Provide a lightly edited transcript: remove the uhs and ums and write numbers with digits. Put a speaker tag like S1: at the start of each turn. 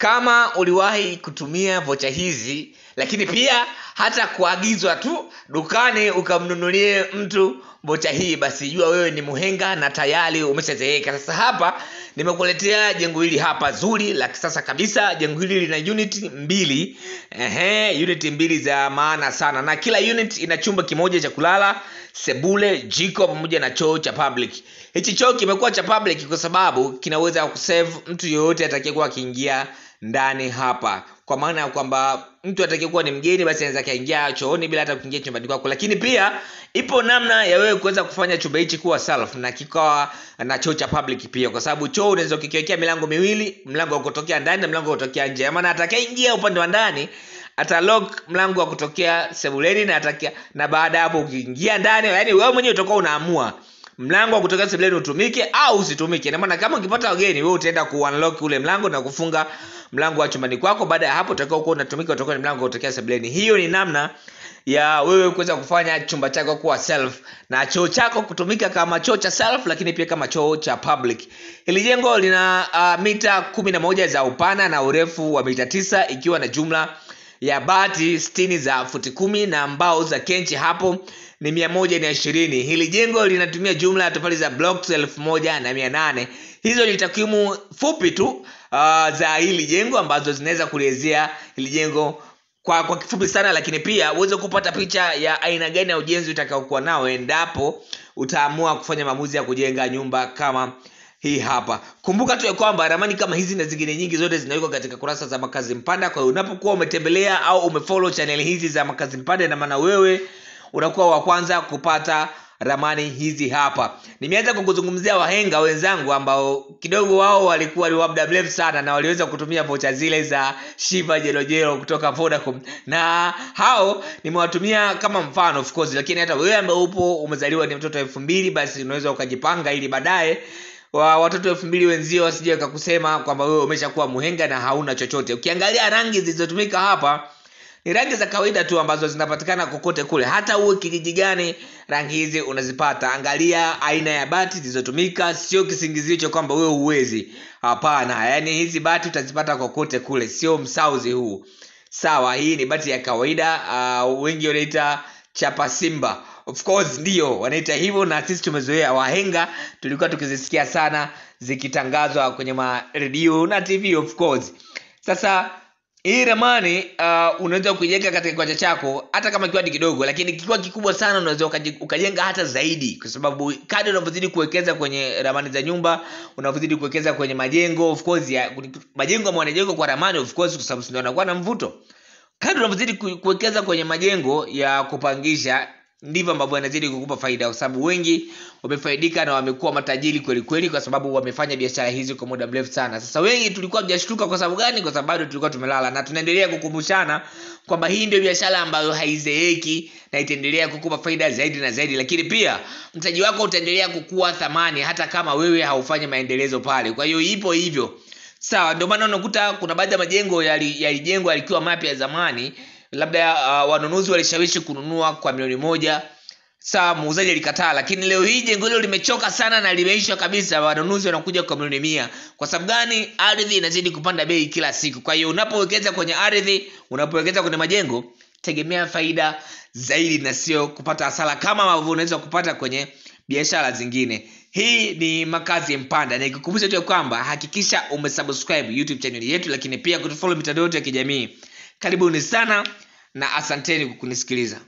S1: Kama uliwahi kutumia vocha hizi, lakini pia hata kuagizwa tu dukani ukamnunulie mtu vocha hii, basi jua wewe ni muhenga na tayari umeshazeeka. Sasa hapa nimekuletea jengo hili hapa zuri la kisasa kabisa. Jengo hili lina unit mbili. Unit mbili za maana sana, na kila unit ina chumba kimoja cha kulala, sebule, jiko pamoja na choo cha public. Hichi choo kimekuwa cha public kwa sababu kinaweza kusave mtu yoyote atakayekuwa akiingia ndani hapa, kwa maana ya kwamba mtu atakayekuwa ni mgeni basi anaweza kaingia chooni bila hata kuingia chumbani kwako. Lakini pia ipo namna ya wewe kuweza kufanya chumba hichi kuwa self na kikawa na choo cha public pia, kwa sababu choo unaweza kukiwekea milango miwili, mlango wa kutokea ndani na mlango wa kutokea nje. Maana atakayeingia upande wa ndani atalock mlango wa kutokea sebuleni na baada hapo ukiingia ndani, yani wewe mwenyewe utakuwa unaamua mlango wa kutokea sebuleni utumike au usitumike. Na maana kama ukipata wageni, wewe utaenda ku-unlock ule mlango na kufunga mlango wa chumbani kwako. Baada ya hapo utakao kuwa unatumika utakuwa ni mlango wa kutokea sebuleni. Hiyo ni namna ya wewe kuweza kufanya chumba chako kuwa self na choo chako kutumika kama choo cha self, lakini pia kama choo cha public. Hili jengo lina mita 11 za upana na urefu wa mita 9, ikiwa na jumla ya bati 60 za futi 10 na mbao za kenchi hapo ni 120. Hili jengo linatumia jumla ya tofali za blocks 1800. Hizo ni takwimu fupi tu za hili jengo ambazo zinaweza kuelezea hili jengo kwa kifupi sana, lakini pia uweze kupata picha ya aina gani ya ujenzi utakaokuwa nao endapo utaamua kufanya maamuzi ya kujenga nyumba kama hii hapa. Kumbuka tu ya kwamba ramani kama hizi na zingine nyingi zote zinawekwa katika kurasa za Makazi Mpanda. Kwa hiyo unapokuwa umetembelea au umefollow channel hizi za Makazi Mpanda, na maana wewe unakuwa wa kwanza kupata ramani hizi hapa. Nimeanza kukuzungumzia wahenga wenzangu ambao kidogo wao walikuwa ni muda mrefu sana na waliweza kutumia vocha zile za Shiba Jelojelo kutoka Vodacom, na hao nimewatumia kama mfano of course. Lakini hata wewe ambaye upo umezaliwa ni mtoto 2000, basi unaweza ukajipanga ili baadaye watoto 2000 wenzio wasije kukusema kwamba wewe umeshakuwa muhenga na hauna chochote. Ukiangalia rangi zilizotumika hapa ni rangi za kawaida tu ambazo zinapatikana kokote kule, hata uwe kijiji gani rangi hizi unazipata. Angalia aina ya bati zilizotumika, sio kisingizio cha kwamba wewe uwezi. Hapana, yani hizi bati utazipata kokote kule, sio msauzi huu. Sawa, hii ni bati ya kawaida, wengi wanaita chapa simba. Of course ndio wanaita hivyo, na sisi tumezoea. Wahenga tulikuwa tukizisikia sana zikitangazwa kwenye radio na TV of course. Sasa hii ramani unaweza kujenga katika kiwanja chako hata kama kiwanja kidogo, lakini kikiwa kikubwa sana unaweza ukajenga hata zaidi, kwa sababu kadri unavyozidi kuwekeza kwenye ramani za nyumba, unavyozidi kuwekeza kwenye majengo of course majengo ambayo yanajengwa kwa ramani of course, kwa sababu ndio yanakuwa na mvuto. Kadri unavyozidi kuwekeza kwenye majengo ya kupangisha, ndivyo ambavyo yanazidi kukupa faida, kwa sababu wengi wamefaidika na wamekuwa matajiri kweli kweli, kwa sababu wamefanya biashara hizi kwa muda mrefu sana. Sasa wengi tulikuwa hujashtuka. Kwa sababu gani? Kwa sababu tulikuwa tumelala, na tunaendelea kukumbushana kwamba hii ndio biashara ambayo haizeeki na itaendelea kukupa faida zaidi na zaidi. Lakini pia mtaji wako utaendelea kukua thamani hata kama wewe haufanyi maendelezo pale. Kwa hiyo ipo hivyo. Sawa, ndio maana unakuta kuna baadhi ya majengo yalijengwa yalikuwa mapya zamani, labda wanunuzi walishawishi kununua kwa milioni 1. Sawa, muuzaji alikataa, lakini leo hii jengo hilo limechoka sana na limeisha kabisa, wanunuzi wanakuja kwa milioni 100. Kwa sababu gani? Ardhi inazidi kupanda bei kila siku. Kwa hiyo unapowekeza kwenye ardhi, unapowekeza kwenye majengo, tegemea faida zaidi na sio kupata hasara kama ambavyo unaweza kupata kwenye biashara zingine. Hii ni Makazi Mpanda, na nikukumbusha tu kwamba hakikisha umesubscribe YouTube channel yetu, lakini pia kutufollow mitandao yetu ya kijamii. Karibuni sana na asanteni kwa kunisikiliza.